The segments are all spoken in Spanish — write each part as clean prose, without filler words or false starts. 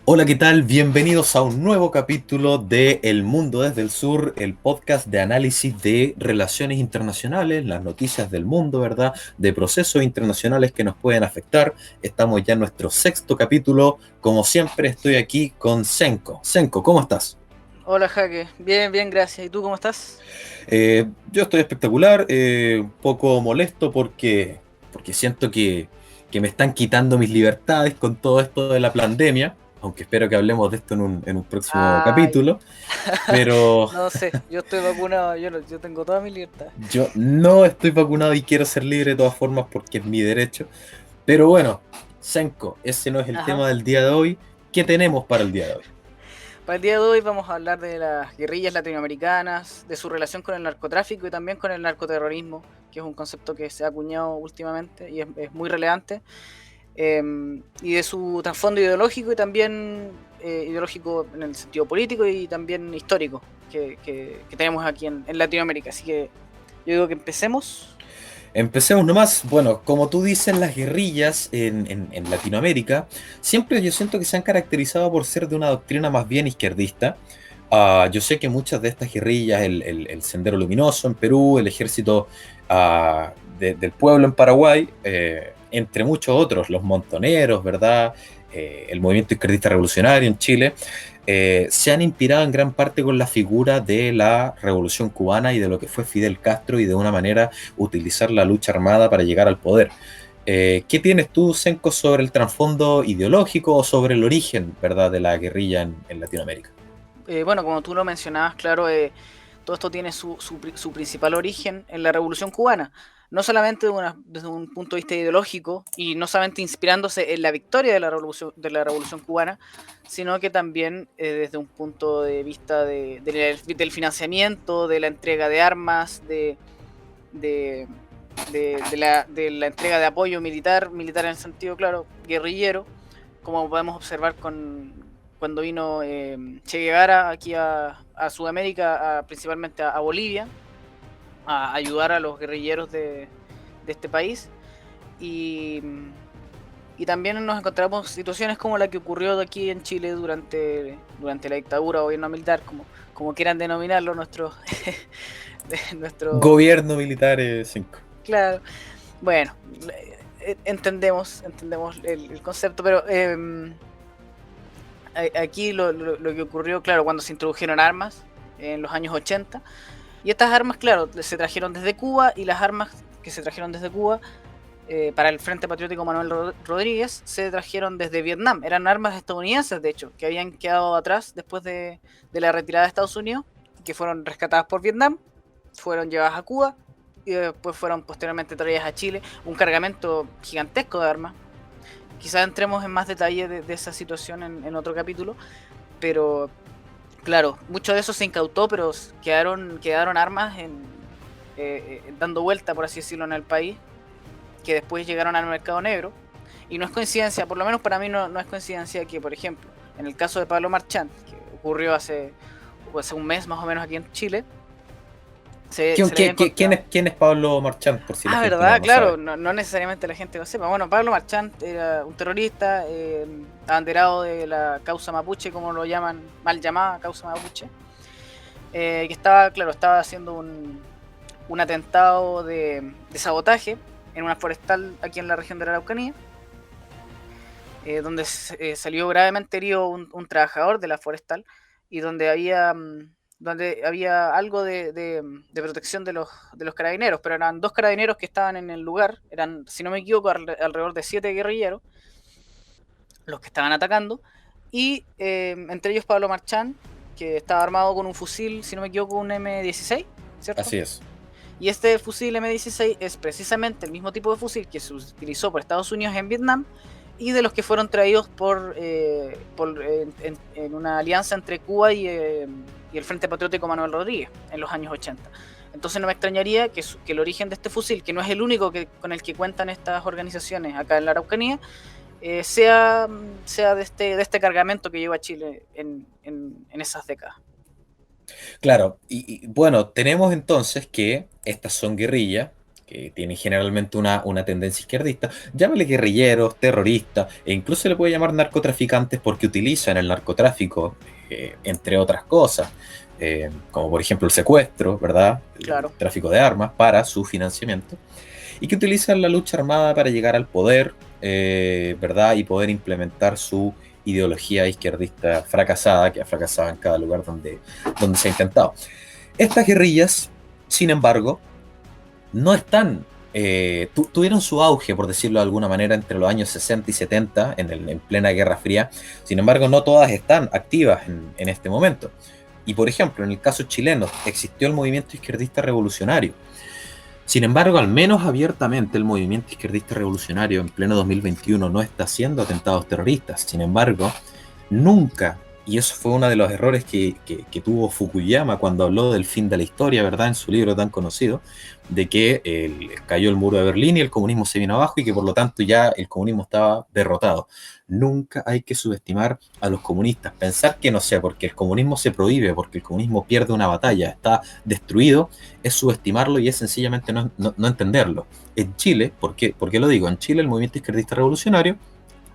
Hola, ¿qué tal? Bienvenidos a un nuevo capítulo de El Mundo desde el Sur, el podcast de análisis de relaciones internacionales, las noticias del mundo, ¿verdad? De procesos internacionales que nos pueden afectar. Estamos ya en nuestro sexto capítulo. Como siempre, estoy aquí con Senko. Senko, ¿cómo estás? Hola, Jaque. Bien, bien, gracias. ¿Y tú cómo estás? Yo estoy espectacular, un poco molesto porque siento que me están quitando mis libertades con todo esto de la pandemia, aunque espero que hablemos de esto en un próximo Ay, capítulo. Pero no sé, yo estoy vacunado, yo tengo toda mi libertad. yo no estoy vacunado y quiero ser libre de todas formas porque es mi derecho. Pero bueno, Senko, ese no es el Ajá. tema del día de hoy. ¿Qué tenemos para el día de hoy? Para el día de hoy vamos a hablar de las guerrillas latinoamericanas, de su relación con el narcotráfico y también con el narcoterrorismo, que es un concepto que se ha acuñado últimamente y es muy relevante, y de su trasfondo ideológico y también ideológico en el sentido político y también histórico que tenemos aquí en Latinoamérica. Así que yo digo que empecemos. Empecemos nomás. Bueno, como tú dices, las guerrillas en Latinoamérica siempre yo siento que se han caracterizado por ser de una doctrina más bien izquierdista. Yo sé que muchas de estas guerrillas, el Sendero Luminoso en Perú, el Ejército del Pueblo en Paraguay, entre muchos otros, los Montoneros, ¿verdad? El Movimiento Izquierdista Revolucionario en Chile, se han inspirado en gran parte con la figura de la Revolución Cubana y de lo que fue Fidel Castro y de una manera utilizar la lucha armada para llegar al poder. ¿Qué tienes tú, Senko, sobre el trasfondo ideológico o sobre el origen, ¿verdad?, de la guerrilla en Latinoamérica? Bueno, como tú lo mencionabas, claro, todo esto tiene su principal origen en la Revolución Cubana. No solamente desde un punto de vista ideológico y no solamente inspirándose en la victoria de la Revolución Cubana, sino que también desde un punto de vista del financiamiento, de la entrega de armas, de, de la entrega de apoyo militar en el sentido, claro, guerrillero, como podemos observar cuando vino Che Guevara aquí a Sudamérica, principalmente a Bolivia, a ayudar a los guerrilleros de este país. Y, y también nos encontramos situaciones como la que ocurrió aquí en Chile durante la dictadura o gobierno militar, como quieran denominarlo nuestro, Gobierno militar 5. claro. Bueno, entendemos el concepto, pero aquí lo que ocurrió, claro, cuando se introdujeron armas en los años 80, y estas armas, claro, se trajeron desde Cuba, y las armas que se trajeron desde Cuba para el Frente Patriótico Manuel Rodríguez se trajeron desde Vietnam. Eran armas estadounidenses, de hecho, que habían quedado atrás después de la retirada de Estados Unidos, que fueron rescatadas por Vietnam, fueron llevadas a Cuba y después fueron posteriormente traídas a Chile. Un cargamento gigantesco de armas. Quizás entremos en más detalle de esa situación en otro capítulo, pero claro, mucho de eso se incautó, pero quedaron armas dando vuelta, por así decirlo, en el país, que después llegaron al mercado negro. Y no es coincidencia, por lo menos para mí no es coincidencia que, por ejemplo, en el caso de Pablo Marchand, que ocurrió hace un mes más o menos aquí en Chile, se le había encontrado. ¿Quién es Pablo Marchand, por si la Ah, gente verdad, no claro, sabe? no necesariamente la gente lo sepa. Bueno, Pablo Marchand era un terrorista, abanderado de la causa mapuche, como lo llaman, mal llamada causa mapuche, que estaba haciendo un atentado de sabotaje en una forestal aquí en la región de la Araucanía, donde salió gravemente herido un trabajador de la forestal, y donde había algo de protección de los carabineros, pero eran dos carabineros que estaban en el lugar, eran, si no me equivoco, alrededor de 7 guerrilleros los que estaban atacando, y entre ellos Pablo Marchán, que estaba armado con un fusil, si no me equivoco, un M16, ¿cierto? Así es. Y este fusil M16 es precisamente el mismo tipo de fusil que se utilizó por Estados Unidos en Vietnam, y de los que fueron traídos en una alianza entre Cuba y el Frente Patriótico Manuel Rodríguez en los años 80. Entonces no me extrañaría que el origen de este fusil, que no es el único con el que cuentan estas organizaciones acá en la Araucanía, sea de este cargamento que lleva Chile en esas décadas. Claro, y bueno, tenemos entonces que estas son guerrillas. que tienen generalmente una tendencia izquierdista, llámale guerrilleros, terroristas, e incluso se le puede llamar narcotraficantes porque utilizan el narcotráfico, entre otras cosas, como por ejemplo el secuestro, ¿verdad? El Claro. tráfico de armas para su financiamiento, y que utilizan la lucha armada para llegar al poder, ¿verdad? Y poder implementar su ideología izquierdista fracasada, que ha fracasado en cada lugar donde se ha intentado. Estas guerrillas, sin embargo, no están, tuvieron su auge, por decirlo de alguna manera, entre los años 60 y 70, en plena Guerra Fría. Sin embargo, no todas están activas en este momento. Y por ejemplo, en el caso chileno, existió el movimiento izquierdista revolucionario. Sin embargo, al menos abiertamente el movimiento izquierdista revolucionario en pleno 2021 no está haciendo atentados terroristas. Sin embargo, nunca, y eso fue uno de los errores que tuvo Fukuyama cuando habló del fin de la historia, ¿verdad? En su libro tan conocido, de que cayó el muro de Berlín y el comunismo se vino abajo y que por lo tanto ya el comunismo estaba derrotado. Nunca hay que subestimar a los comunistas. Pensar que no sé, porque el comunismo se prohíbe, porque el comunismo pierde una batalla, está destruido, es subestimarlo y es sencillamente no entenderlo. En Chile, ¿por qué lo digo? En Chile el movimiento izquierdista revolucionario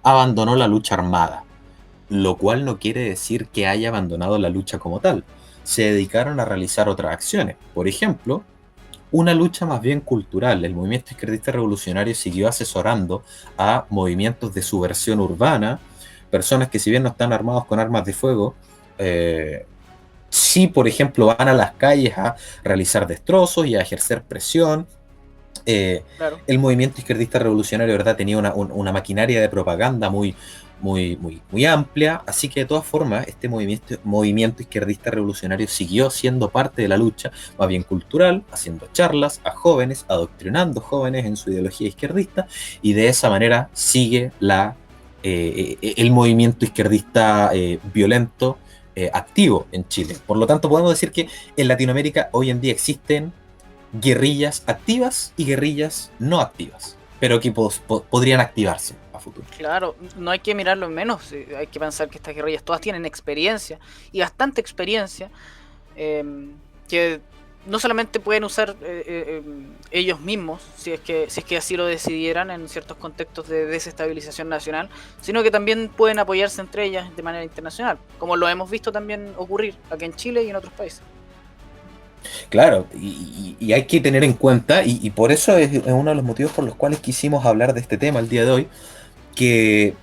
abandonó la lucha armada, lo cual no quiere decir que haya abandonado la lucha como tal. Se dedicaron a realizar otras acciones. Por ejemplo, una lucha más bien cultural. El movimiento izquierdista revolucionario siguió asesorando a movimientos de subversión urbana, personas que si bien no están armados con armas de fuego, sí, por ejemplo, van a las calles a realizar destrozos y a ejercer presión. eh, Claro. el movimiento izquierdista revolucionario, ¿verdad? Tenía una maquinaria de propaganda muy amplia, así que de todas formas este movimiento izquierdista revolucionario siguió siendo parte de la lucha, más bien cultural, haciendo charlas a jóvenes, adoctrinando jóvenes en su ideología izquierdista, y de esa manera sigue el movimiento izquierdista violento activo en Chile. Por lo tanto, podemos decir que en Latinoamérica hoy en día existen guerrillas activas y guerrillas no activas, pero que podrían activarse a futuro. Claro, no hay que mirarlo en menos, hay que pensar que estas guerrillas todas tienen experiencia y bastante experiencia, que no solamente pueden usar ellos mismos, si es que así lo decidieran en ciertos contextos de desestabilización nacional, sino que también pueden apoyarse entre ellas de manera internacional, como lo hemos visto también ocurrir aquí en Chile y en otros países. Claro, y hay que tener en cuenta, y por eso es uno de los motivos por los cuales quisimos hablar de este tema el día de hoy, que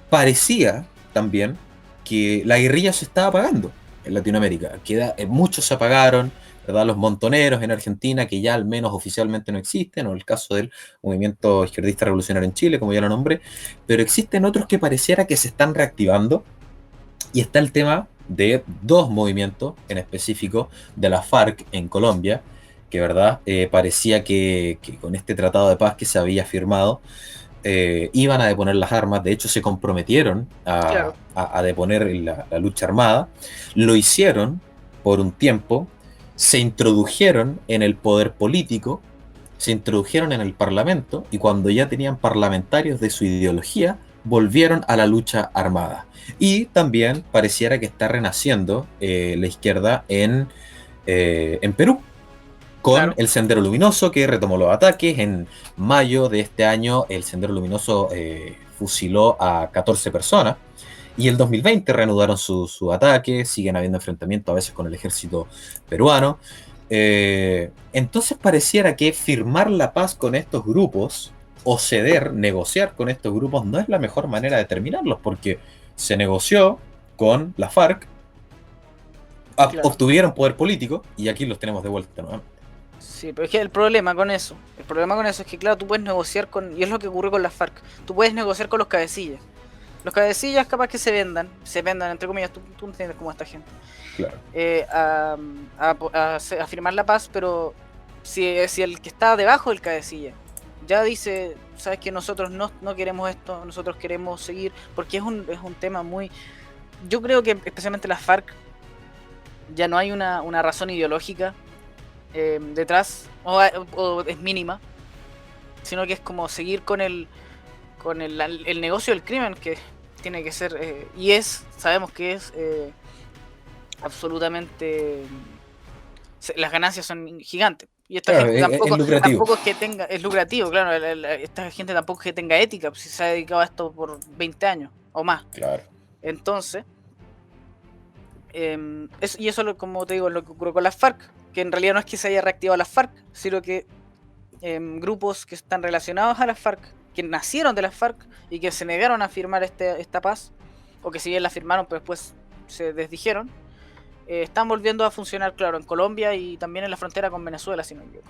parecía también que la guerrilla se estaba apagando en Latinoamérica, muchos se apagaron, ¿verdad? Los montoneros en Argentina, que ya al menos oficialmente no existen, o el caso del movimiento izquierdista revolucionario en Chile, como ya lo nombré, pero existen otros que pareciera que se están reactivando, y está el tema de dos movimientos en específico de la FARC en Colombia, que verdad parecía que con este tratado de paz que se había firmado, iban a deponer las armas. De hecho se comprometieron Claro, a deponer la lucha armada, lo hicieron por un tiempo, se introdujeron en el poder político, se introdujeron en el parlamento, y cuando ya tenían parlamentarios de su ideología, volvieron a la lucha armada. Y también pareciera que está renaciendo la izquierda en Perú, con claro, el Sendero Luminoso, que retomó los ataques. En mayo de este año, el Sendero Luminoso fusiló a 14 personas. Y el 2020 reanudaron su ataque, siguen habiendo enfrentamientos a veces con el ejército peruano. Entonces pareciera que firmar la paz con estos grupos o ceder, negociar con estos grupos no es la mejor manera de terminarlos, porque se negoció con la FARC, claro. obtuvieron poder político y aquí los tenemos de vuelta, ¿no? Sí, pero es que el problema con eso es que, claro, tú puedes negociar y es lo que ocurrió con las FARC, tú puedes negociar con los cabecillas. Los cabecillas capaz que se vendan entre comillas, tú entiendes cómo esta gente, Claro. a firmar la paz, pero si el que está debajo del cabecilla ya dice, sabes que nosotros no queremos esto, nosotros queremos seguir, porque es un tema muy... Yo creo que especialmente las FARC ya no hay una razón ideológica detrás, o es mínima, sino que es como seguir con el negocio del crimen, que tiene que ser, sabemos que es absolutamente, las ganancias son gigantes. Y esta Claro, gente es lucrativo. tampoco es que tenga, es lucrativo, claro, esta gente tampoco es que tenga ética, pues, si se ha dedicado a esto por 20 años o más. Claro. Entonces, y eso, como te digo, es lo que ocurrió con las FARC, que en realidad no es que se haya reactivado las FARC, sino que grupos que están relacionados a las FARC, que nacieron de las FARC y que se negaron a firmar esta paz, o que si bien la firmaron, pero después se desdijeron, están volviendo a funcionar, claro, en Colombia y también en la frontera con Venezuela, si no me equivoco.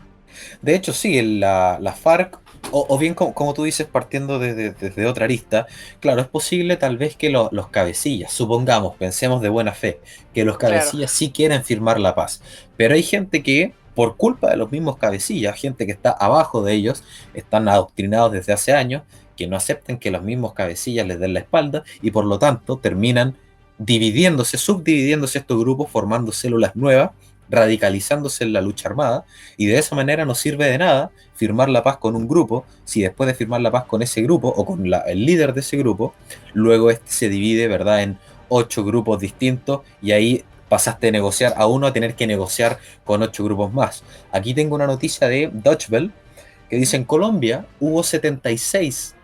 De hecho, sí, la FARC, o bien como tú dices, partiendo desde otra arista, claro, es posible tal vez que los cabecillas, supongamos, pensemos de buena fe, que los Claro, cabecillas sí quieren firmar la paz, pero hay gente que, por culpa de los mismos cabecillas, gente que está abajo de ellos, están adoctrinados desde hace años, que no aceptan que los mismos cabecillas les den la espalda y por lo tanto terminan dividiéndose, subdividiéndose estos grupos, formando células nuevas, radicalizándose en la lucha armada, y de esa manera no sirve de nada firmar la paz con un grupo si después de firmar la paz con ese grupo o con el líder de ese grupo, luego este se divide, ¿verdad?, en 8 grupos distintos y ahí pasaste de negociar a uno a tener que negociar con 8 grupos más. Aquí tengo una noticia de Deutsche Welle que dice en Colombia hubo 76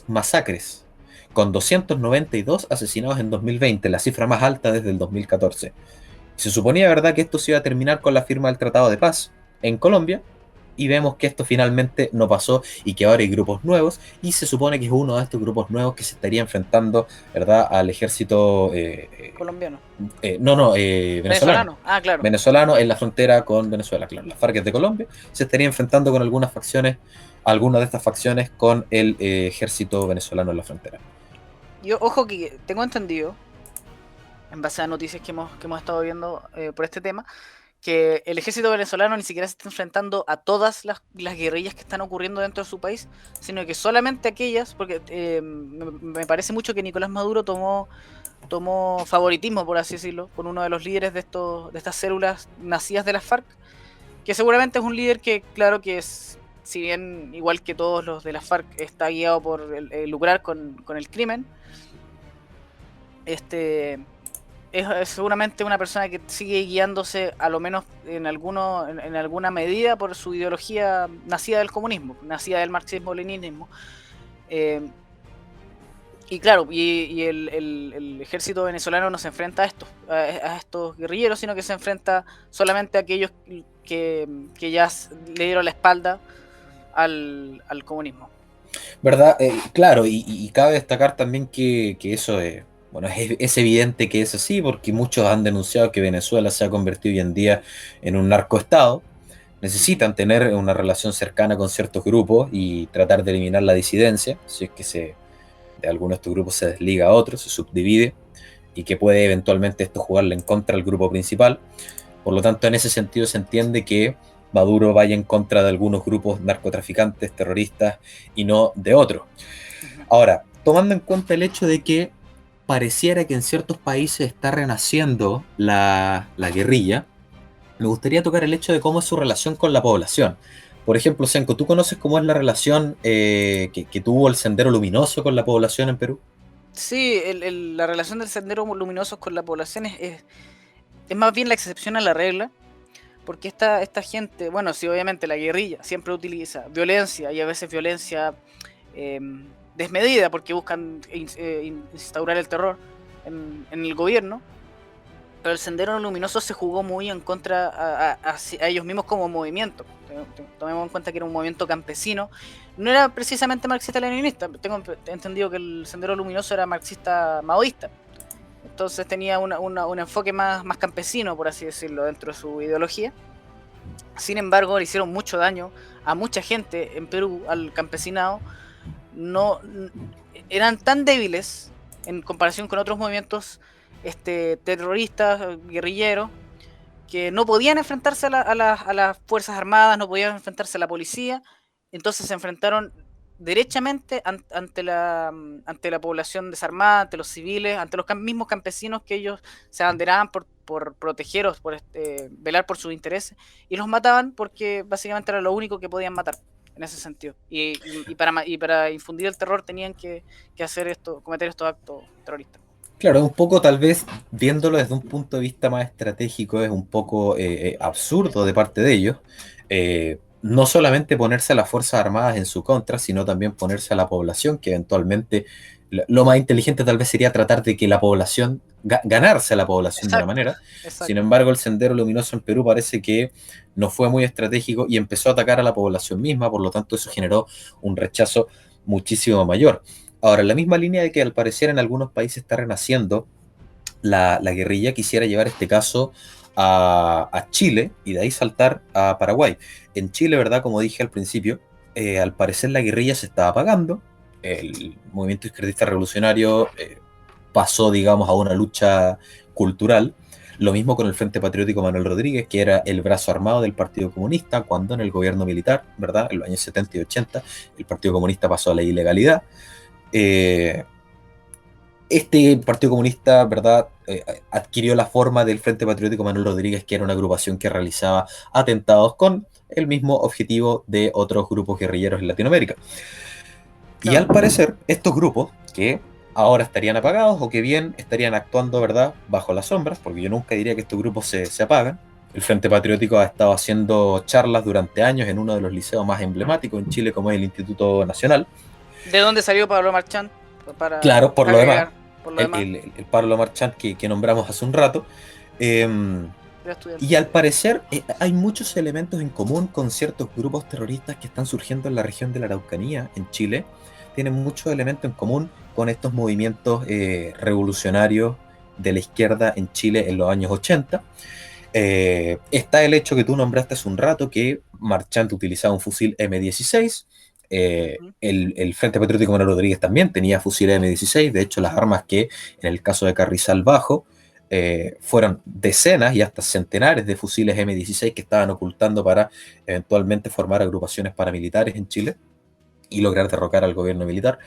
masacres con 292 asesinados en 2020, la cifra más alta desde el 2014. Se suponía, ¿verdad?, que esto se iba a terminar con la firma del Tratado de Paz en Colombia, y vemos que esto finalmente no pasó y que ahora hay grupos nuevos, y se supone que es uno de estos grupos nuevos que se estaría enfrentando, ¿verdad?, al ejército, colombiano. venezolano. Venezolano, ah, claro. Venezolano en la frontera con Venezuela, claro. Las FARC de Colombia se estaría enfrentando con algunas de estas facciones con el ejército venezolano en la frontera. Yo, ojo, que tengo entendido, en base a noticias que hemos estado viendo por este tema, que el ejército venezolano ni siquiera se está enfrentando a todas las guerrillas que están ocurriendo dentro de su país, sino que solamente aquellas, porque me parece mucho que Nicolás Maduro tomó favoritismo, por así decirlo, por uno de los líderes de estas células nacidas de las FARC, que seguramente es un líder que, claro que es, si bien igual que todos los de las FARC, está guiado por el lucrar con el crimen, es seguramente una persona que sigue guiándose, a lo menos en alguna medida, por su ideología nacida del comunismo, nacida del marxismo-leninismo. Y claro, y el ejército venezolano no se enfrenta a estos guerrilleros, sino que se enfrenta solamente a aquellos que ya le dieron la espalda al comunismo. ¿Verdad? Claro, y cabe destacar también que eso bueno, es evidente que es así, porque muchos han denunciado que Venezuela se ha convertido hoy en día en un narcoestado. Necesitan tener una relación cercana con ciertos grupos y tratar de eliminar la disidencia, si es que de alguno de estos grupos se desliga a otro, se subdivide, y que puede eventualmente esto jugarle en contra al grupo principal. Por lo tanto, en ese sentido se entiende que Maduro vaya en contra de algunos grupos narcotraficantes, terroristas, y no de otros. Ahora, tomando en cuenta el hecho de que pareciera que en ciertos países está renaciendo la guerrilla, me gustaría tocar el hecho de cómo es su relación con la población. Por ejemplo, Senko, ¿tú conoces cómo es la relación que tuvo el Sendero Luminoso con la población en Perú? Sí, la relación del Sendero Luminoso con la población es más bien la excepción a la regla, porque esta gente, bueno, sí, obviamente la guerrilla siempre utiliza violencia, y a veces violencia desmedida, porque buscan instaurar el terror en el gobierno, pero el Sendero Luminoso se jugó muy en contra a ellos mismos como movimiento. Tomemos en cuenta que era un movimiento campesino, no era precisamente marxista-leninista. Tengo entendido que el Sendero Luminoso era marxista-maoísta, entonces tenía un enfoque más campesino, por así decirlo, dentro de su ideología. Sin embargo, le hicieron mucho daño a mucha gente en Perú, al campesinado. No eran tan débiles en comparación con otros movimientos terroristas, guerrilleros, que no podían enfrentarse a las fuerzas armadas, no podían enfrentarse a la policía. Entonces se enfrentaron derechamente ante la población desarmada, ante los civiles, ante los mismos campesinos, que ellos se abanderaban por protegeros, por velar por sus intereses, y los mataban porque básicamente era lo único que podían matar en ese sentido. Y para infundir el terror tenían que cometer estos actos terroristas. Claro, es un poco, tal vez, viéndolo desde un punto de vista más estratégico, es un poco absurdo de parte de ellos. No solamente ponerse a las Fuerzas Armadas en su contra, sino también ponerse a la población, que eventualmente lo más inteligente tal vez sería tratar de que la población, ganarse a la población de una Exacto, manera. Sin exacto. embargo, el Sendero Luminoso en Perú parece que no fue muy estratégico y empezó a atacar a la población misma, por lo tanto eso generó un rechazo muchísimo mayor. Ahora, en la misma línea de que al parecer en algunos países está renaciendo la guerrilla, quisiera llevar este caso a Chile y de ahí saltar a Paraguay. En Chile, ¿verdad? Como dije al principio, al parecer la guerrilla se estaba apagando, el movimiento izquierdista revolucionario pasó, digamos, a una lucha cultural. Lo mismo con el Frente Patriótico Manuel Rodríguez, que era el brazo armado del Partido Comunista, cuando en el gobierno militar, ¿verdad? En los años 70 y 80, el Partido Comunista pasó a la ilegalidad. Eh, este Partido Comunista, ¿verdad?, adquirió la forma del Frente Patriótico Manuel Rodríguez, que era una agrupación que realizaba atentados con el mismo objetivo de otros grupos guerrilleros en Latinoamérica. Y Claro. al parecer, estos grupos, que ahora estarían apagados o que bien estarían actuando, ¿verdad?, bajo las sombras, porque yo nunca diría que estos grupos se apagan. El Frente Patriótico ha estado haciendo charlas durante años en uno de los liceos más emblemáticos en Chile, como es el Instituto Nacional. ¿De dónde salió Pablo Marchand? Para Claro, por lo demás, agregar, por lo demás, el Pablo Marchand que nombramos hace un rato. eh, era estudiante. y al parecer hay muchos elementos en común con ciertos grupos terroristas que están surgiendo en la región de la Araucanía, en Chile. Tienen muchos elementos en común con estos movimientos revolucionarios de la izquierda en Chile en los años 80. Está el hecho que tú nombraste hace un rato, que Marchand utilizaba un fusil M16. Ujú. El Frente Patriótico Manuel Rodríguez también tenía fusiles M16. De hecho, las armas que en el caso de Carrizal Bajo fueron decenas y hasta centenares de fusiles M16 que estaban ocultando para eventualmente formar agrupaciones paramilitares en Chile y lograr derrocar al gobierno militar.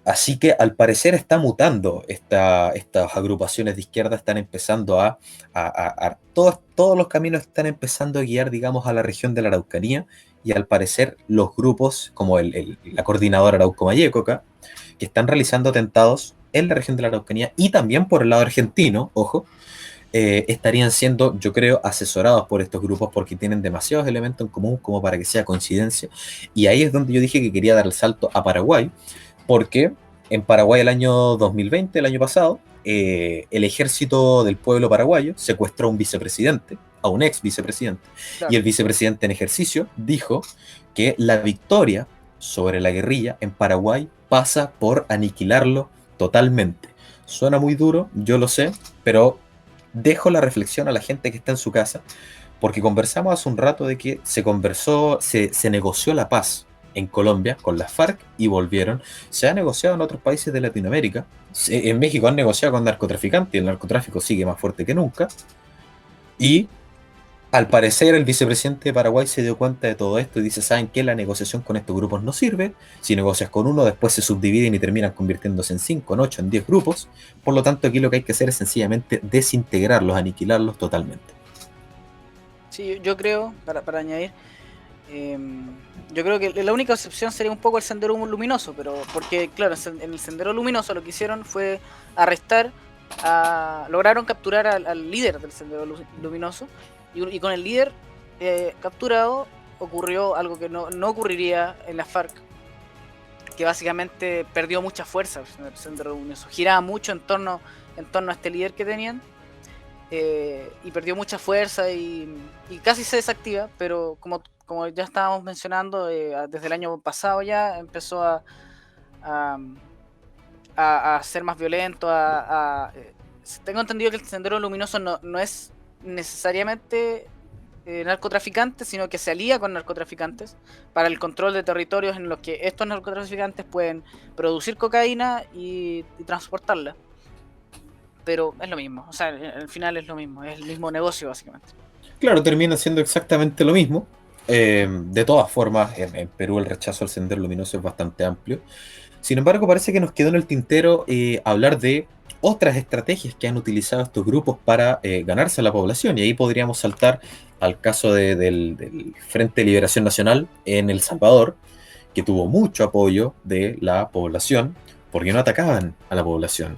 Así que al parecer está mutando estas agrupaciones de izquierda, están empezando todos los caminos están empezando a guiar, digamos, a la región de la Araucanía, y al parecer los grupos como la coordinadora Arauco-Mayecoca, que están realizando atentados en la región de la Araucanía y también por el lado argentino, ojo, estarían siendo, yo creo, asesorados por estos grupos porque tienen demasiados elementos en común como para que sea coincidencia. Y ahí es donde yo dije que quería dar el salto a Paraguay, porque en Paraguay el año 2020, el año pasado, el ejército del pueblo paraguayo secuestró a un vicepresidente, a un ex vicepresidente, y Claro. el vicepresidente en ejercicio dijo que la victoria sobre la guerrilla en Paraguay pasa por aniquilarlo totalmente. Suena muy duro, yo lo sé, pero dejo la reflexión a la gente que está en su casa, porque conversamos hace un rato de que se negoció la paz en Colombia con las FARC y volvieron. Se ha negociado en otros países de Latinoamérica. En México han negociado con narcotraficantes y el narcotráfico sigue más fuerte que nunca. Y al parecer el vicepresidente de Paraguay se dio cuenta de todo esto y dice, ¿saben qué? La negociación con estos grupos no sirve. Si negocias con uno, después se subdividen y terminan convirtiéndose en 5, en 8, en 10 grupos. Por lo tanto, aquí lo que hay que hacer es sencillamente desintegrarlos, aniquilarlos totalmente. Sí, yo creo, para añadir, yo creo que la única excepción sería un poco el sendero luminoso, pero porque, claro, en el sendero luminoso lo que hicieron fue arrestar, lograron capturar al líder del sendero luminoso, y con el líder capturado ocurrió algo que no ocurriría en la FARC, que básicamente perdió mucha fuerza en el sendero luminoso, giraba mucho en torno a este líder que tenían. Y perdió mucha fuerza y casi se desactiva, pero como ya estábamos mencionando, desde el año pasado ya empezó a, a ser más violento. Tengo entendido que el Sendero Luminoso no es necesariamente narcotraficante, sino que se alía con narcotraficantes para el control de territorios en los que estos narcotraficantes pueden producir cocaína y transportarla. Pero es lo mismo, o sea, al final es lo mismo, es el mismo negocio básicamente. Claro, termina siendo exactamente lo mismo. De todas formas, en Perú el rechazo al sendero luminoso es bastante amplio. Sin embargo, parece que nos quedó en el tintero hablar de otras estrategias que han utilizado estos grupos para ganarse a la población. Y ahí podríamos saltar al caso del Frente de Liberación Nacional en El Salvador, que tuvo mucho apoyo de la población, porque no atacaban a la población.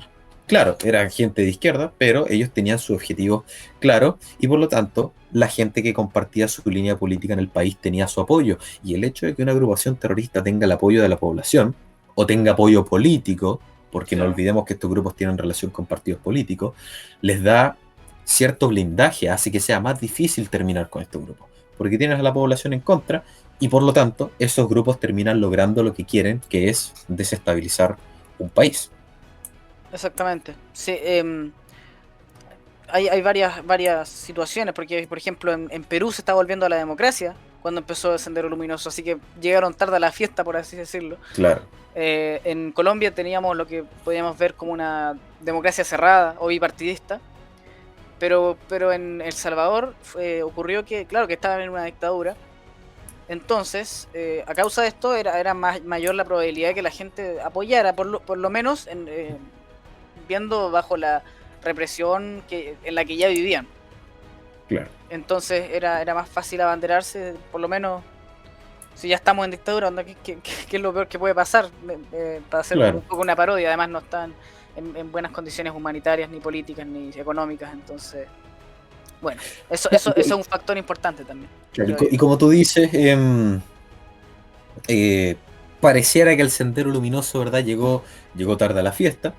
claro, eran gente de izquierda, pero ellos tenían su objetivo claro y por lo tanto la gente que compartía su línea política en el país tenía su apoyo. Y el hecho de que una agrupación terrorista tenga el apoyo de la población o tenga apoyo político, porque no Claro. olvidemos que estos grupos tienen relación con partidos políticos, les da cierto blindaje, hace que sea más difícil terminar con estos grupos, porque tienes a la población en contra y por lo tanto esos grupos terminan logrando lo que quieren, que es desestabilizar un país. Exactamente. Sí, hay varias situaciones, porque por ejemplo en Perú se está volviendo a la democracia cuando empezó el Sendero Luminoso, así que llegaron tarde a la fiesta, por así decirlo. Claro, En Colombia teníamos lo que podíamos ver como una democracia cerrada o bipartidista, pero en El Salvador ocurrió que, claro, que estaban en una dictadura. Entonces, a causa de esto, era mayor la probabilidad de que la gente apoyara, por lo menos viendo bajo la represión en la que ya vivían. claro. Entonces, era más fácil abanderarse, por lo menos, si ya estamos en dictadura, onda, ¿qué es lo peor que puede pasar? Para hacer un Claro. poco una parodia, además no están en buenas condiciones humanitarias, ni políticas, ni económicas, entonces, bueno, eso es un factor importante también, Claro, creo yo. y como tú dices, eh, pareciera que el Sendero Luminoso, ¿verdad? Llegó tarde a la fiesta.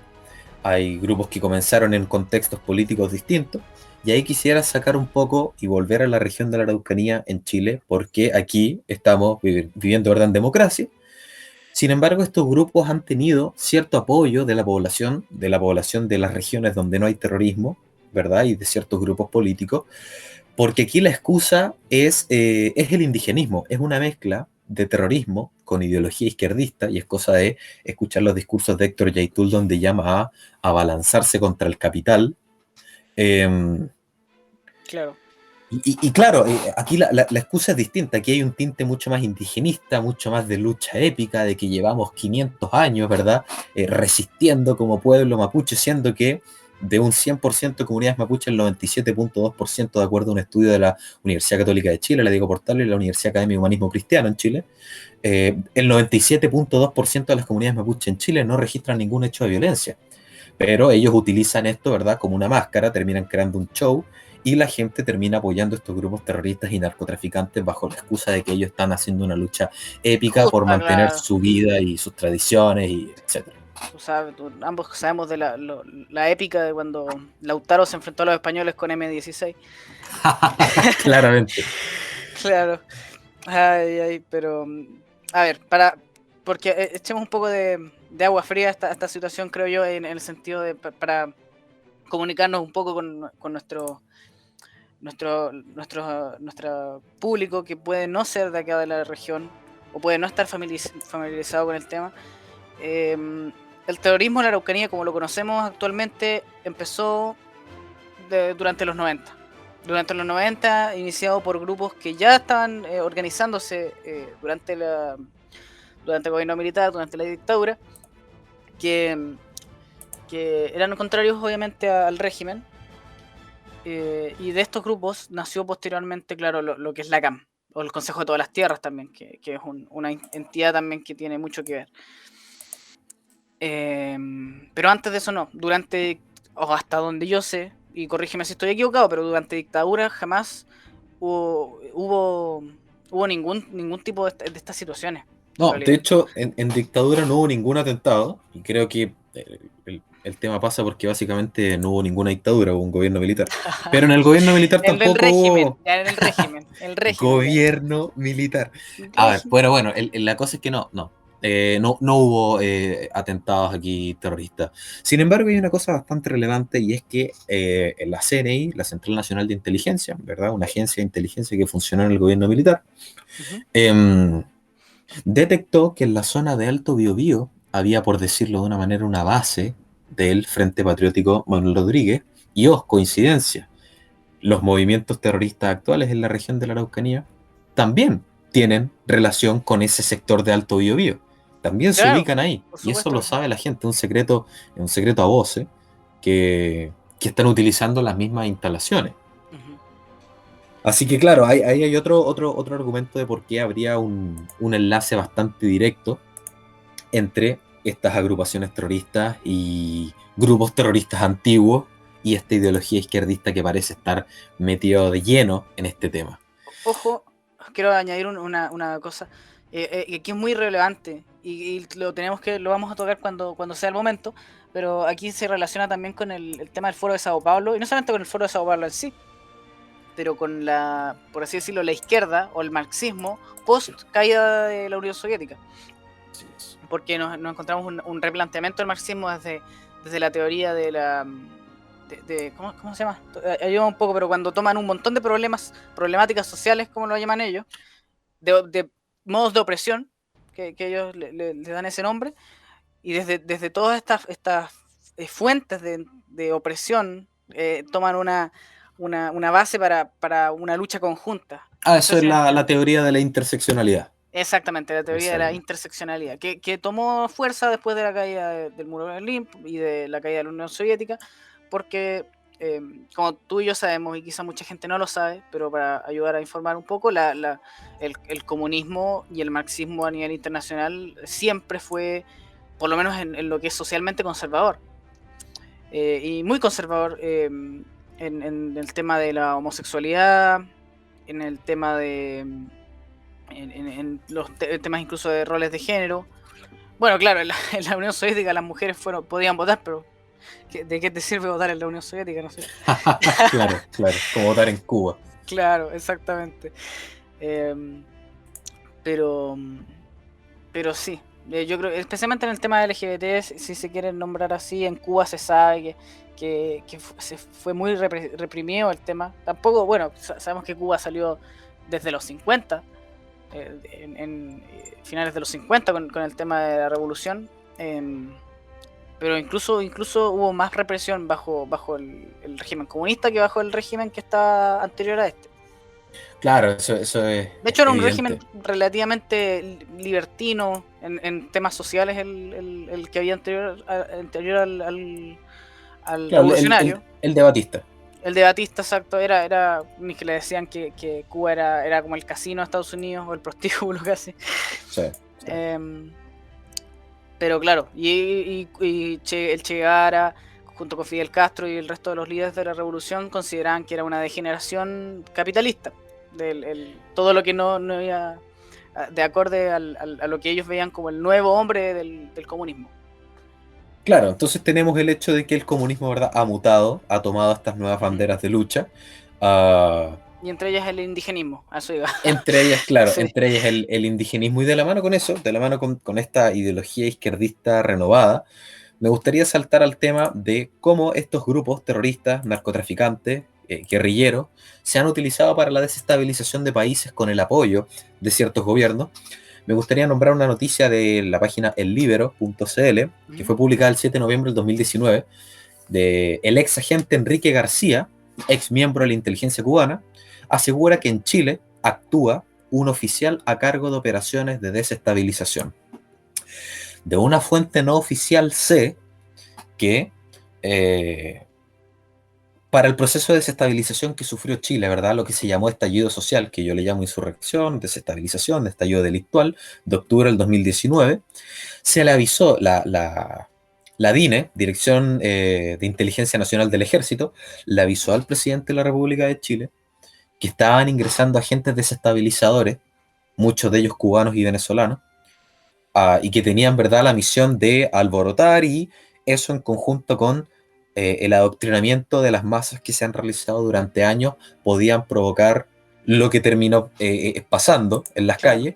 Hay grupos que comenzaron en contextos políticos distintos. Y ahí quisiera sacar un poco y volver a la región de la Araucanía en Chile, porque aquí estamos viviendo, ¿verdad?, en democracia. Sin embargo, estos grupos han tenido cierto apoyo de la población de las regiones donde no hay terrorismo, ¿verdad? Y de ciertos grupos políticos, porque aquí la excusa es el indigenismo, es una mezcla de terrorismo con ideología izquierdista, y es cosa de escuchar los discursos de Héctor Yaitul donde llama a abalanzarse contra el capital. Eh, Claro. y claro, aquí la excusa es distinta, aquí hay un tinte mucho más indigenista, mucho más de lucha épica, de que llevamos 500 años, ¿verdad? Resistiendo como pueblo mapuche, siendo que de un 100% de comunidades mapuches, el 97,2%, de acuerdo a un estudio de la Universidad Católica de Chile, la Diego Portales y la Universidad Académica de Humanismo Cristiano en Chile, el 97,2% de las comunidades mapuches en Chile no registran ningún hecho de violencia. Pero ellos utilizan esto, ¿verdad?, como una máscara, terminan creando un show y la gente termina apoyando a estos grupos terroristas y narcotraficantes bajo la excusa de que ellos están haciendo una lucha épica por Justa, mantener claro. su vida y sus tradiciones, y etcétera. Ambos sabemos de la épica de cuando Lautaro se enfrentó a los españoles con M16. Claramente. Claro. Ay, pero a ver, porque echemos un poco de agua fría a esta situación, creo yo, en el sentido de para comunicarnos un poco con nuestro público que puede no ser de acá de la región o puede no estar familiarizado con el tema. El terrorismo en la Araucanía, como lo conocemos actualmente, empezó durante los 90. Durante los 90, iniciado por grupos que ya estaban organizándose durante el gobierno militar, durante la dictadura, que, que eran contrarios obviamente al régimen. Y de estos grupos nació posteriormente, claro, lo que es la CAM, o el Consejo de Todas las Tierras también, que es una entidad también que tiene mucho que ver. Pero antes de eso no, o hasta donde yo sé, y corrígeme si estoy equivocado, pero durante dictadura jamás hubo ningún tipo de estas situaciones, en No, de realidad. hecho, en dictadura no hubo ningún atentado, y creo que el tema pasa porque básicamente no hubo ninguna dictadura, hubo un gobierno militar. Pero en el gobierno militar En el tampoco régimen, hubo ya en el régimen ya. gobierno militar. El A ver, régimen. bueno, la cosa es que no hubo atentados aquí terroristas. Sin embargo, hay una cosa bastante relevante, y es que la CNI, la Central Nacional de Inteligencia, ¿verdad? Una agencia de inteligencia que funciona en el gobierno militar, Ujú. em, detectó que en la zona de Alto Biobío había, por decirlo de una manera, una base del Frente Patriótico Manuel Rodríguez, y coincidencia, los movimientos terroristas actuales en la región de la Araucanía también tienen relación con ese sector de Alto Biobío. También se Claro, ubican ahí. por Y eso supuesto lo que sí. sabe la gente, un secreto a voces, que están utilizando las mismas instalaciones. Ujú. Así que claro, ahí hay otro argumento de por qué habría un enlace bastante directo entre estas agrupaciones terroristas y grupos terroristas antiguos y esta ideología izquierdista que parece estar metido de lleno en este tema. Ojo, quiero añadir una cosa que es muy relevante y lo vamos a tocar cuando sea el momento, pero aquí se relaciona también con el tema del Foro de Sao Paulo, y no solamente con el Foro de Sao Paulo en sí, pero con por así decirlo, la izquierda o el marxismo post caída de la Unión Soviética. Porque nos encontramos un replanteamiento del marxismo desde la teoría de la... ¿cómo se llama? Ayuda un poco, pero cuando toman un montón de problemáticas sociales, como lo llaman ellos, de modos de opresión, que ellos le dan ese nombre, y desde todas estas fuentes de opresión toman una base para una lucha conjunta. Ah, No eso sé es si me la entiendes. teoría de la interseccionalidad. Exactamente, la teoría de la Exacto. interseccionalidad, que tomó fuerza después de la caída del muro de Berlín y de la caída de la Unión Soviética, porque, como tú y yo sabemos, y quizá mucha gente no lo sabe, pero para ayudar a informar un poco, el comunismo y el marxismo a nivel internacional siempre fue, por lo menos en lo que es socialmente conservador, y muy conservador en el tema de la homosexualidad, en el tema en los temas incluso de roles de género. Bueno, claro, en la Unión Soviética las mujeres podían votar, pero ¿de qué te sirve votar en la Unión Soviética? No sé. Claro, claro, como votar en Cuba. Claro, exactamente. Eh, pero, pero sí, yo creo, especialmente en el tema de LGBT, si se quieren nombrar así, en Cuba se sabe que se fue muy reprimido el tema. Tampoco, bueno, sabemos que Cuba salió desde los 50, en finales de los 50 con el tema de la revolución, pero incluso hubo más represión bajo el régimen comunista que bajo el régimen que está anterior a este. Claro, eso es De hecho, era un régimen evidente. relativamente libertino en temas sociales el que había anterior al Claro, revolucionario. el de Batista. El de Batista, exacto, era ni que le decían que Cuba era como el casino de Estados Unidos o el prostíbulo casi. Sí, sí. Pero claro, el Che Guevara, junto con Fidel Castro y el resto de los líderes de la revolución, consideraban que era una degeneración capitalista. Todo lo que no iba de acorde a lo que ellos veían como el nuevo hombre del comunismo. Claro, entonces tenemos el hecho de que el comunismo, ¿verdad?, ha mutado, ha tomado estas nuevas Ujú. banderas de lucha. ah, Y entre ellas el indigenismo, a eso iba. Entre ellas, claro, Sí. entre ellas el indigenismo, y de la mano con eso, de la mano con esta ideología izquierdista renovada, me gustaría saltar al tema de cómo estos grupos terroristas, narcotraficantes, guerrilleros, se han utilizado para la desestabilización de países con el apoyo de ciertos gobiernos. Me gustaría nombrar una noticia de la página ellibero.cl, que fue publicada el 7 de noviembre del 2019, de el ex agente Enrique García, ex miembro de la inteligencia cubana, asegura que en Chile actúa un oficial a cargo de operaciones de desestabilización. De una fuente no oficial sé que para el proceso de desestabilización que sufrió Chile, ¿verdad? Lo que se llamó estallido social, que yo le llamo insurrección, desestabilización, estallido delictual, de octubre del 2019, se le avisó la DINE, Dirección de Inteligencia Nacional del Ejército, le avisó al presidente de la República de Chile que estaban ingresando agentes desestabilizadores, muchos de ellos cubanos y venezolanos, y que tenían, ¿verdad?, la misión de alborotar, y eso en conjunto con el adoctrinamiento de las masas que se han realizado durante años podían provocar lo que terminó pasando en las Claro. calles.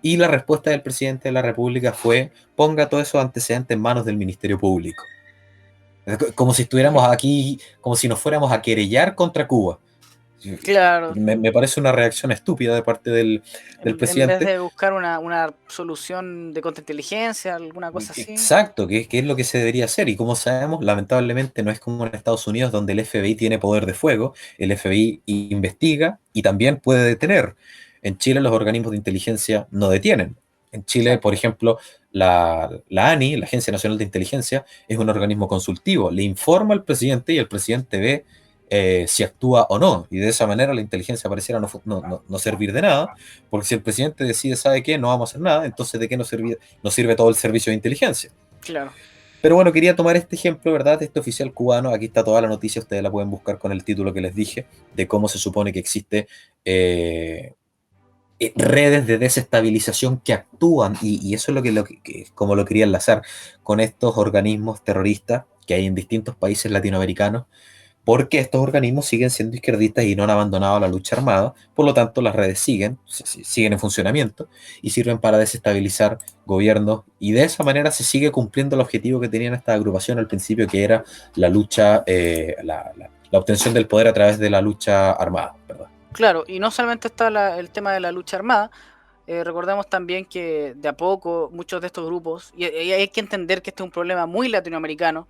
Y la respuesta del presidente de la República fue: ponga todos esos antecedentes en manos del Ministerio Público. Como si estuviéramos aquí, como si nos fuéramos a querellar contra Cuba. Claro. Me parece una reacción estúpida de parte del En vez presidente. de buscar una solución de contrainteligencia, alguna cosa así. Exacto, que es lo que se debería hacer. Y como sabemos, lamentablemente no es como en Estados Unidos, donde el FBI tiene poder de fuego. El FBI investiga y también puede detener. En Chile los organismos de inteligencia no detienen. En Chile, Claro. por ejemplo, la ANI, la Agencia Nacional de Inteligencia, es un organismo consultivo. Le informa al presidente y el presidente ve si actúa o no. Y de esa manera la inteligencia pareciera no servir de nada, porque si el presidente decide, ¿sabe qué? No vamos a hacer nada, entonces ¿de qué nos sirve todo el servicio de inteligencia? Claro, Pero bueno, quería tomar este ejemplo, ¿verdad? Este oficial cubano, aquí está toda la noticia, ustedes la pueden buscar con el título que les dije, de cómo se supone que existe redes de desestabilización que actúan, y eso es como lo quería enlazar con estos organismos terroristas que hay en distintos países latinoamericanos, porque estos organismos siguen siendo izquierdistas y no han abandonado la lucha armada, por lo tanto las redes siguen en funcionamiento y sirven para desestabilizar gobiernos, y de esa manera se sigue cumpliendo el objetivo que tenían esta agrupación al principio, que era la lucha, la obtención del poder a través de la lucha armada, ¿verdad? claro, y no solamente está el tema de la lucha armada, recordemos también que de a poco muchos de estos grupos, y hay que entender que este es un problema muy latinoamericano,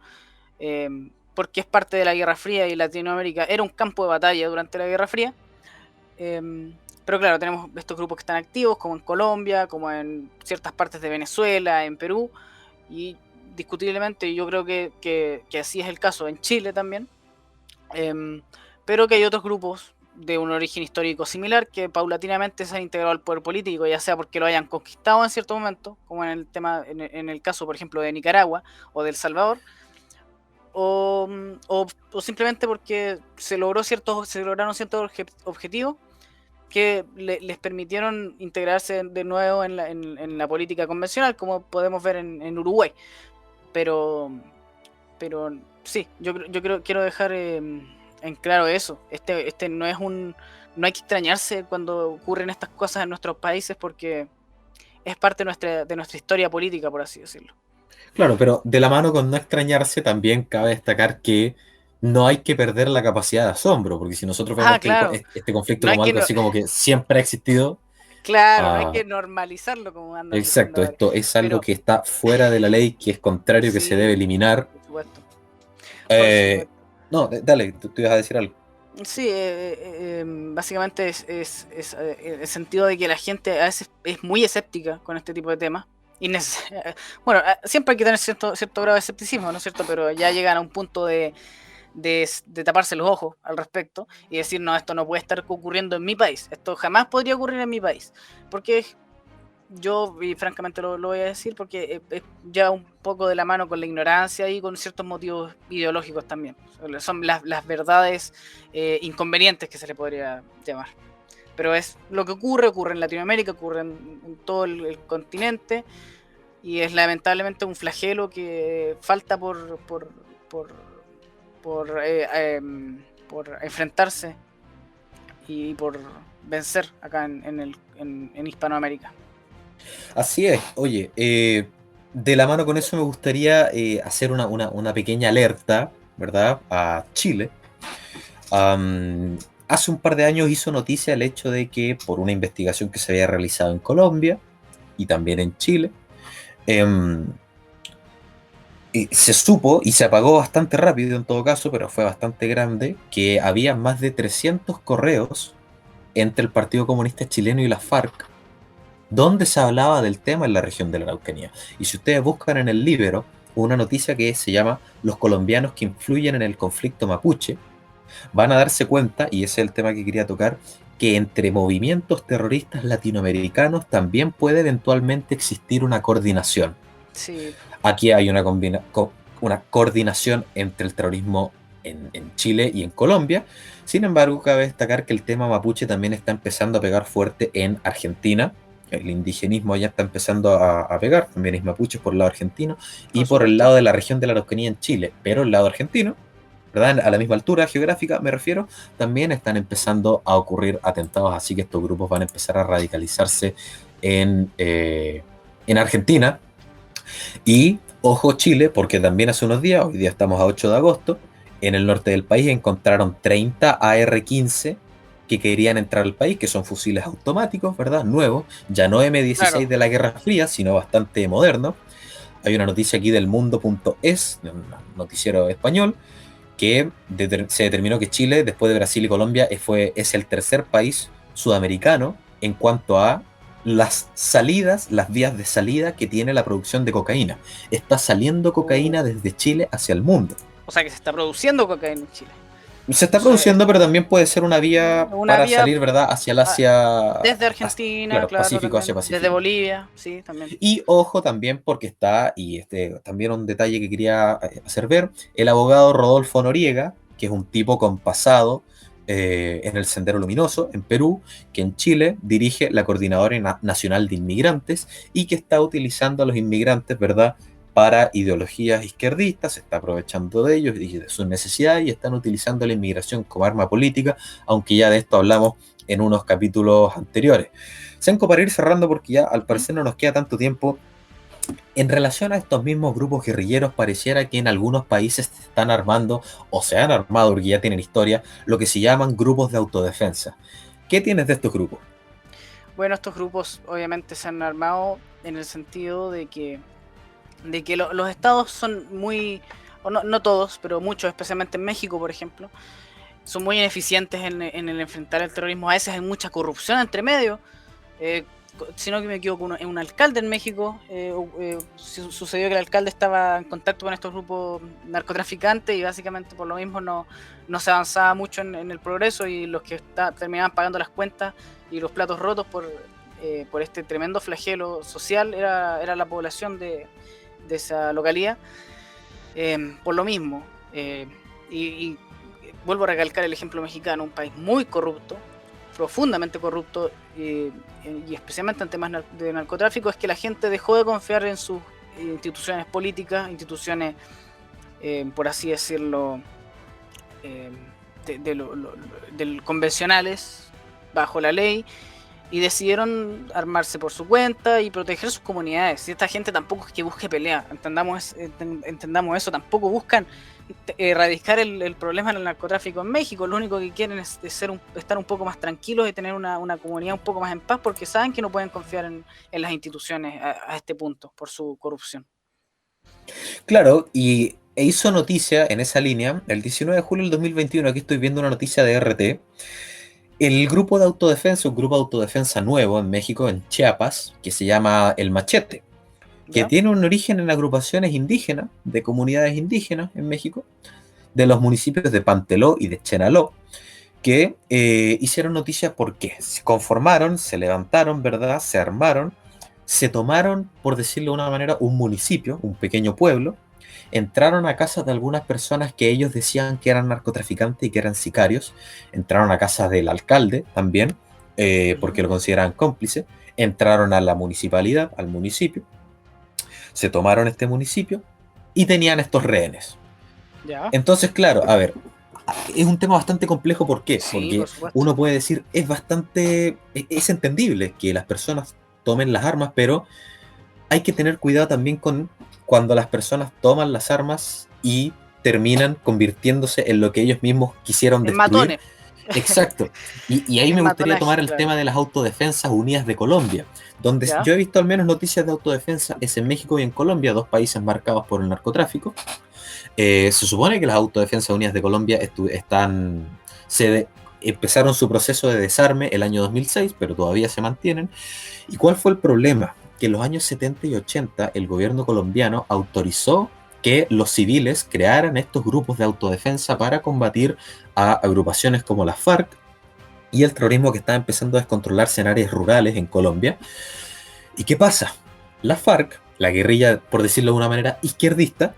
eh, porque es parte de la Guerra Fría y Latinoamérica era un campo de batalla durante la Guerra Fría. Pero claro, tenemos estos grupos que están activos, como en Colombia, como en ciertas partes de Venezuela, en Perú, y discutiblemente yo creo que así es el caso en Chile también, pero que hay otros grupos de un origen histórico similar que paulatinamente se han integrado al poder político, ya sea porque lo hayan conquistado en cierto momento, como en el tema, en el caso, por ejemplo, de Nicaragua o de El Salvador, o simplemente porque se lograron ciertos objetivos que les permitieron integrarse de nuevo en la política convencional, como podemos ver en Uruguay. Pero, pero sí, quiero dejar en claro eso. Este no es no hay que extrañarse cuando ocurren estas cosas en nuestros países, porque es parte de nuestra historia política, por así decirlo. Claro, pero de la mano con no extrañarse, también cabe destacar que no hay que perder la capacidad de asombro, porque si nosotros vemos Ah, claro. este conflicto No hay como que algo así como que siempre ha existido, claro, no hay ah, que normalizarlo, como andan diciendo exacto, ahora. esto es algo Pero que está fuera de la ley, que es contrario, que se debe sí, eliminar. por supuesto. Por Eh, supuesto. no, dale, tú ibas a decir algo. Sí, básicamente el sentido de que la gente a veces es muy escéptica con este tipo de temas. Bueno, siempre hay que tener cierto grado de escepticismo, ¿no es cierto? Pero ya llegan a un punto de taparse los ojos al respecto y decir, no, esto no puede estar ocurriendo en mi país. Esto jamás podría ocurrir en mi país. Porque yo, y francamente lo voy a decir, porque es ya un poco de la mano con la ignorancia y con ciertos motivos ideológicos también. Son las verdades inconvenientes que se le podría llamar. Pero es lo que ocurre en Latinoamérica, ocurre en todo el continente, y es lamentablemente un flagelo que falta por, por, eh, por enfrentarse y por vencer acá en Hispanoamérica. Así es, oye, de la mano con eso me gustaría hacer una pequeña alerta, ¿verdad? A Chile. Am, Hace un par de años hizo noticia el hecho de que por una investigación que se había realizado en Colombia y también en Chile, em, se supo y se apagó bastante rápido en todo caso, pero fue bastante grande, que había más de 300 correos entre el Partido Comunista Chileno y la FARC, donde se hablaba del tema en la región de la Araucanía. Y si ustedes buscan en el Libero una noticia que se llama Los colombianos que influyen en el conflicto mapuche, van a darse cuenta, y ese es el tema que quería tocar, que entre movimientos terroristas latinoamericanos también puede eventualmente existir una coordinación. Sí, Aquí hay una coordinación entre el terrorismo en Chile y en Colombia. Sin embargo, cabe destacar que el tema mapuche también está empezando a pegar fuerte en Argentina. El indigenismo allá está empezando a pegar, también es mapuche por el lado argentino y por por el supuesto. lado de la región de la Araucanía en Chile, pero el lado argentino, ¿verdad? A la misma altura geográfica me refiero, también están empezando a ocurrir atentados, así que estos grupos van a empezar a radicalizarse en Argentina. Y ojo Chile, porque también hace unos días, hoy día estamos a 8 de agosto, en el norte del país encontraron 30 AR-15 que querían entrar al país, que son fusiles automáticos, ¿verdad? Nuevos, ya no M16 Claro. de la Guerra Fría, sino bastante modernos. Hay una noticia aquí del mundo.es, un noticiero español, que se determinó que Chile, después de Brasil y Colombia, es el tercer país sudamericano en cuanto a las salidas, las vías de salida que tiene la producción de cocaína. Está saliendo cocaína desde Chile hacia el mundo. O sea que se está produciendo cocaína en Chile. Se está Entonces, produciendo, pero también puede ser una vía una para vía salir, ¿verdad?, hacia el ah, Asia, desde Argentina, claro, claro, Pacífico, Asia también. Desde Pacífico. Bolivia, sí, también. Y ojo también porque está, y este también un detalle que quería hacer ver, el abogado Rodolfo Noriega, que es un tipo con pasado en el Sendero Luminoso, en Perú, que en Chile dirige la Coordinadora Nacional de Inmigrantes y que está utilizando a los inmigrantes, ¿verdad?, para ideologías izquierdistas, se está aprovechando de ellos y de sus necesidades y están utilizando la inmigración como arma política, aunque ya de esto hablamos en unos capítulos anteriores. Senko, para ir cerrando, porque ya al Ujú. parecer no nos queda tanto tiempo, en relación a estos mismos grupos guerrilleros, pareciera que en algunos países se están armando, o se han armado, porque ya tienen historia, lo que se llaman grupos de autodefensa. ¿Qué tienes de estos grupos? Bueno, estos grupos obviamente se han armado en el sentido de que los estados son muy, o no, no todos, pero muchos, especialmente en México, por ejemplo, son muy ineficientes en el enfrentar el terrorismo. A veces hay mucha corrupción entre medio. Eh, si no que me equivoco, un alcalde en México sucedió que el alcalde estaba en contacto con estos grupos narcotraficantes y básicamente por lo mismo no se avanzaba mucho en el progreso y los que terminaban pagando las cuentas y los platos rotos por este tremendo flagelo social era la población de esa localidad. Por lo mismo, y vuelvo a recalcar el ejemplo mexicano, un país muy corrupto, profundamente corrupto, y especialmente en temas de narcotráfico, es que la gente dejó de confiar en sus instituciones políticas, instituciones, por así decirlo, eh, del convencionales, bajo la ley, y decidieron armarse por su cuenta y proteger sus comunidades. Y esta gente tampoco es que busque pelea, entendamos eso, tampoco buscan erradicar el problema del narcotráfico en México. Lo único que quieren es estar un poco más tranquilos y tener una comunidad un poco más en paz porque saben que no pueden confiar en las instituciones a este punto por su corrupción. Claro, y hizo noticia en esa línea el 19 de julio del 2021. Aquí estoy viendo una noticia de RT. El grupo de autodefensa, un grupo de autodefensa nuevo en México, en Chiapas, que se llama El Machete, que ¿Ya? tiene un origen en agrupaciones indígenas, de comunidades indígenas en México, de los municipios de Panteló y de Chenaló, que hicieron noticias porque se conformaron, se levantaron, ¿verdad? Se armaron, se tomaron, por decirlo de una manera, un municipio, un pequeño pueblo, entraron a casas de algunas personas que ellos decían que eran narcotraficantes y que eran sicarios, entraron a casas del alcalde también, porque Ujú. lo consideraban cómplice, entraron a la municipalidad, al municipio, se tomaron este municipio y tenían estos rehenes. ¿Ya? Entonces, claro, a ver, es un tema bastante complejo. ¿Por qué? Sí, Porque por supuesto. uno puede decir, es bastante, es entendible que las personas tomen las armas, pero hay que tener cuidado también con cuando las personas toman las armas y terminan convirtiéndose en lo que ellos mismos quisieron En destruir. matones, Exacto. Y ahí en me gustaría tomar matonaje, el claro. tema de las autodefensas unidas de Colombia, donde ¿Ya? yo he visto al menos noticias de autodefensa, es en México y en Colombia, dos países marcados por el narcotráfico. Se supone que las Autodefensas Unidas de Colombia empezaron su proceso de desarme el año 2006, pero todavía se mantienen. ¿Y cuál fue el problema? Que en los años 70 y 80 el gobierno colombiano autorizó que los civiles crearan estos grupos de autodefensa para combatir a agrupaciones como las FARC y el terrorismo que estaba empezando a descontrolarse en áreas rurales en Colombia. ¿Y qué pasa? La FARC, la guerrilla, por decirlo de una manera, izquierdista,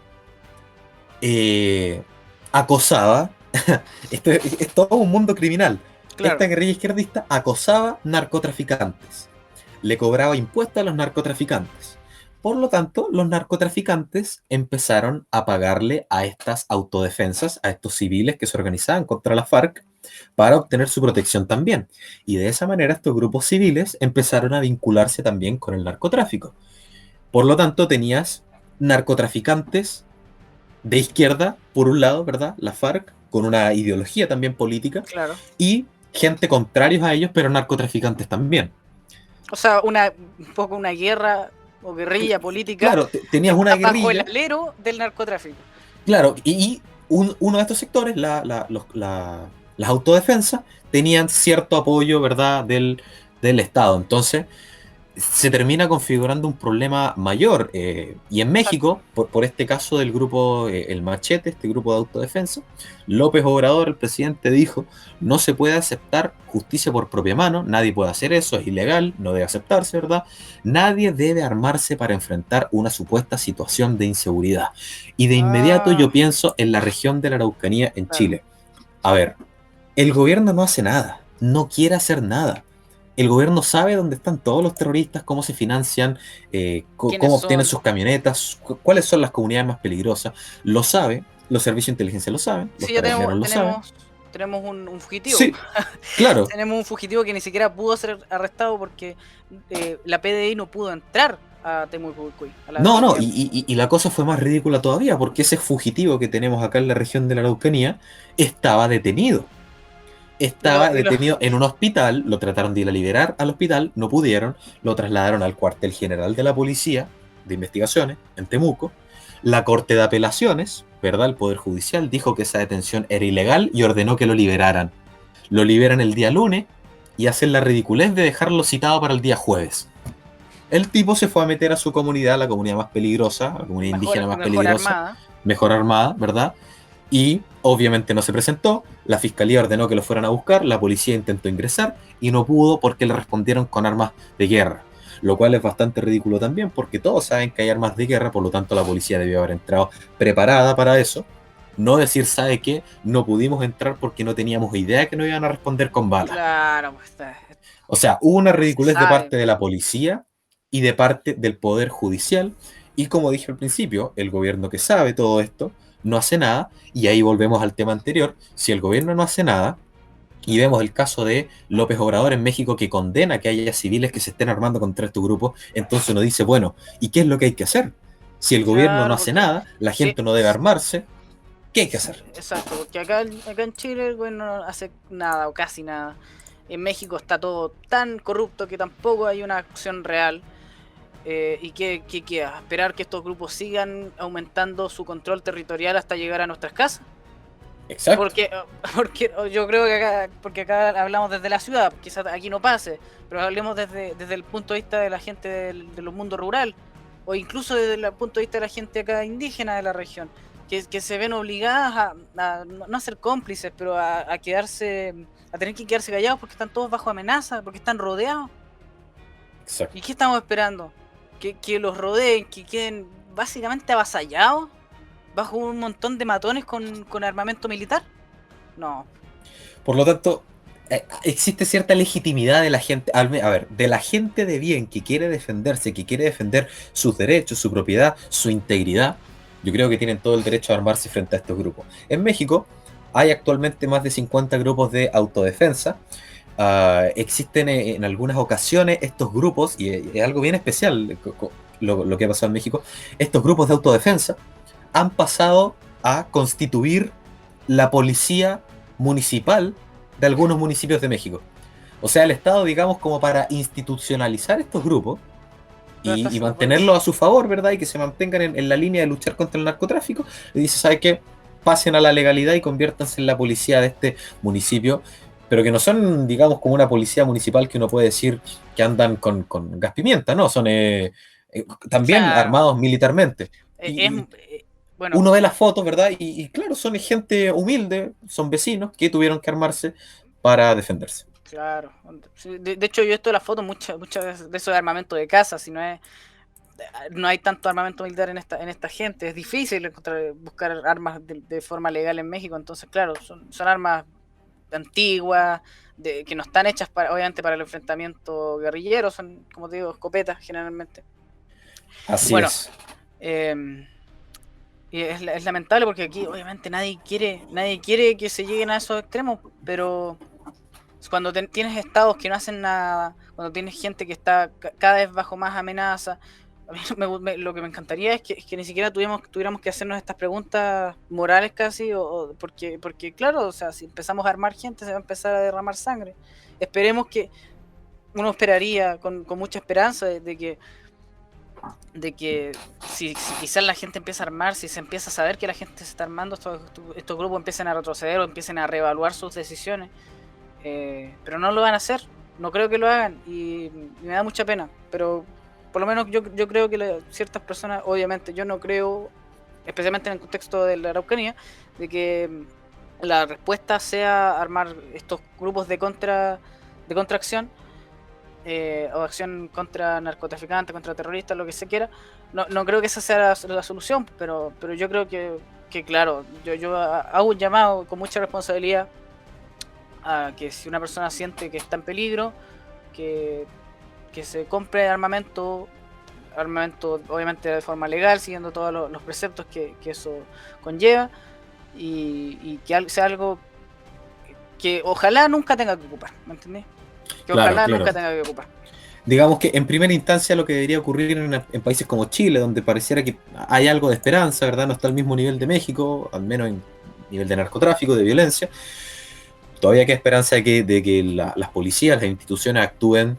eh, acosaba, esto es todo un mundo criminal, esta Claro. guerrilla izquierdista acosaba narcotraficantes, le cobraba impuestos a los narcotraficantes. Por lo tanto, los narcotraficantes empezaron a pagarle a estas autodefensas, a estos civiles que se organizaban contra la FARC, para obtener su protección también. Y de esa manera estos grupos civiles empezaron a vincularse también con el narcotráfico. Por lo tanto, tenías narcotraficantes de izquierda, por un lado, ¿verdad? La FARC, con una ideología también política, Claro. y gente contrarios a ellos, pero narcotraficantes también. O sea, un poco una guerra o guerrilla política Claro, tenías una bajo el guerrilla, alero del narcotráfico. claro, y uno de estos sectores, las autodefensas, tenían cierto apoyo, ¿verdad?, del Estado. Entonces, se termina configurando un problema mayor. Y en Exacto. México, por este caso del grupo El Machete, este grupo de autodefensa, López Obrador, el presidente, dijo, no se puede aceptar justicia por propia mano, nadie puede hacer eso, es ilegal, no debe aceptarse, ¿verdad? Nadie debe armarse para enfrentar una supuesta situación de inseguridad. Y de inmediato Ah, yo pienso en la región de la Araucanía en claro. Chile. A ver, el gobierno no hace nada, no quiere hacer nada. El gobierno sabe dónde están todos los terroristas, cómo se financian, ¿Quiénes cómo obtienen son? sus camionetas, cuáles son las comunidades más peligrosas. Lo sabe, los servicios de inteligencia lo saben, los Sí, ya carabineros lo saben. tenemos un fugitivo. Sí, claro. Tenemos un fugitivo que ni siquiera pudo ser arrestado porque la PDI no pudo entrar a Temucuicui, a la No, no, tierra. y la cosa fue más ridícula todavía, porque ese fugitivo que tenemos acá en la región de la Araucanía estaba detenido. Y lo, Estaba y lo- detenido en un hospital, lo trataron de ir a liberar al hospital, no pudieron, lo trasladaron al cuartel general de la policía de investigaciones en Temuco. La Corte de Apelaciones, ¿verdad? El Poder Judicial dijo que esa detención era ilegal y ordenó que lo liberaran. Lo liberan el día lunes y hacen la ridiculez de dejarlo citado para el día jueves. El tipo se fue a meter a su comunidad, la comunidad más peligrosa, la comunidad indígena más mejor peligrosa, armada. mejor armada, ¿verdad? Y obviamente no se presentó, la fiscalía ordenó que lo fueran a buscar, la policía intentó ingresar y no pudo porque le respondieron con armas de guerra. Lo cual es bastante ridículo también porque todos saben que hay armas de guerra, por lo tanto la policía debió haber entrado preparada para eso. No decir, ¿sabe qué? No pudimos entrar porque no teníamos idea que nos iban a responder con balas. Claro, pues O sea, hubo una se ridiculez de sabe. parte de la policía y de parte del Poder Judicial. Y como dije al principio, el gobierno que sabe todo esto no hace nada. Y ahí volvemos al tema anterior. Si el gobierno no hace nada, y vemos el caso de López Obrador en México que condena que haya civiles que se estén armando contra estos grupos, entonces uno dice, bueno, ¿y qué es lo que hay que hacer? Si el gobierno no Claro, hace porque nada, la sí, gente no debe armarse, ¿qué hay que hacer? exacto, porque acá en Chile el gobierno no hace nada o casi nada. En México está todo tan corrupto que tampoco hay una acción real. ¿Y qué queda? ¿Esperar que estos grupos sigan aumentando su control territorial hasta llegar a nuestras casas? Exacto, Porque, porque yo creo que porque acá hablamos desde la ciudad, quizás aquí no pase, pero hablemos desde el punto de vista de la gente de los mundos rural, o incluso desde el punto de vista de la gente acá indígena de la región, que se ven obligadas a no a ser cómplices, pero a quedarse, a tener que quedarse callados porque están todos bajo amenaza, porque están rodeados. ¿Y exacto. qué estamos esperando? Que los rodeen, que queden básicamente avasallados bajo un montón de matones con armamento militar. No, Por lo tanto, existe cierta legitimidad de la gente, a ver, de la gente de bien que quiere defenderse, que quiere defender sus derechos, su propiedad, su integridad. Yo creo que tienen todo el derecho a armarse frente a estos grupos. En México hay actualmente más de 50 grupos de autodefensa. Existen en algunas ocasiones estos grupos, y es algo bien especial lo que ha pasado en México, estos grupos de autodefensa han pasado a constituir la policía municipal de algunos municipios de México. O sea, el Estado, digamos, como para institucionalizar estos grupos pero y mantenerlos a pues, su favor, ¿verdad? Y que se mantengan en la línea de luchar contra el narcotráfico, le dice, ¿sabe qué? Pasen a la legalidad y conviértanse en la policía de este municipio, pero que no son, digamos, como una policía municipal que uno puede decir que andan con gas pimienta, ¿no? Son también claro, armados militarmente. es, Y bueno, uno ve las fotos, ¿verdad? Y claro, son gente humilde, son vecinos que tuvieron que armarse para defenderse. claro. Sí, de hecho, yo he visto las fotos muchas de eso de armamento de casa, si no es, no hay tanto armamento militar en esta gente, es difícil buscar armas de forma legal en México, entonces claro, son armas antiguas, que no están hechas para, obviamente para el enfrentamiento guerrillero, son, como te digo, escopetas generalmente. Y Así bueno, es. eh, y es lamentable porque aquí obviamente nadie quiere que se lleguen a esos extremos, pero cuando tienes estados que no hacen nada, cuando tienes gente que está cada vez bajo más amenaza, a mí lo que me encantaría es que ni siquiera tuviéramos que hacernos estas preguntas morales casi, porque claro, o sea, si empezamos a armar gente se va a empezar a derramar sangre. Esperemos que, uno esperaría con mucha esperanza de que si quizás la gente empieza a armar, si se empieza a saber que la gente se está armando, estos grupos empiecen a retroceder o empiecen a reevaluar sus decisiones, pero no lo van a hacer. no creo que lo hagan y me da mucha pena, pero por lo menos yo creo que ciertas personas, obviamente, yo no creo, especialmente en el contexto de la Araucanía, de que la respuesta sea armar estos grupos de contracción o acción contra narcotraficantes, contra terroristas, lo que se quiera. No creo que esa sea la solución, pero yo creo que claro, yo hago un llamado con mucha responsabilidad a que si una persona siente que está en peligro, que, que se compre armamento obviamente de forma legal, siguiendo todos los preceptos que eso conlleva, y que sea algo que ojalá nunca tenga que ocupar, ¿me entendés? Que Claro, ojalá claro. nunca tenga que ocupar. Digamos que en primera instancia lo que debería ocurrir en países como Chile, donde pareciera que hay algo de esperanza, ¿verdad? No está al mismo nivel de México, al menos en nivel de narcotráfico, de violencia. Todavía queda esperanza de que las policías, las instituciones actúen,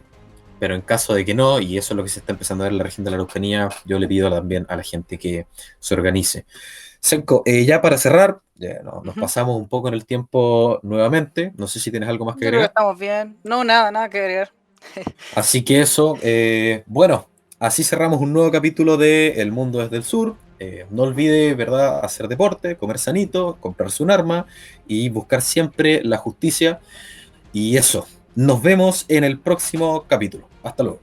pero en caso de que no, y eso es lo que se está empezando a ver en la región de la Araucanía, yo le pido también a la gente que se organice. Senko, ya para cerrar, ya nos Ujú. pasamos un poco en el tiempo nuevamente, no sé si tienes algo más que Yo creo que agregar. estamos bien. No, nada que agregar. Así que eso, bueno, así cerramos un nuevo capítulo de El Mundo desde el Sur. No olvide, ¿verdad?, hacer deporte, comer sanito, comprarse un arma y buscar siempre la justicia. Y eso, nos vemos en el próximo capítulo. Hasta luego.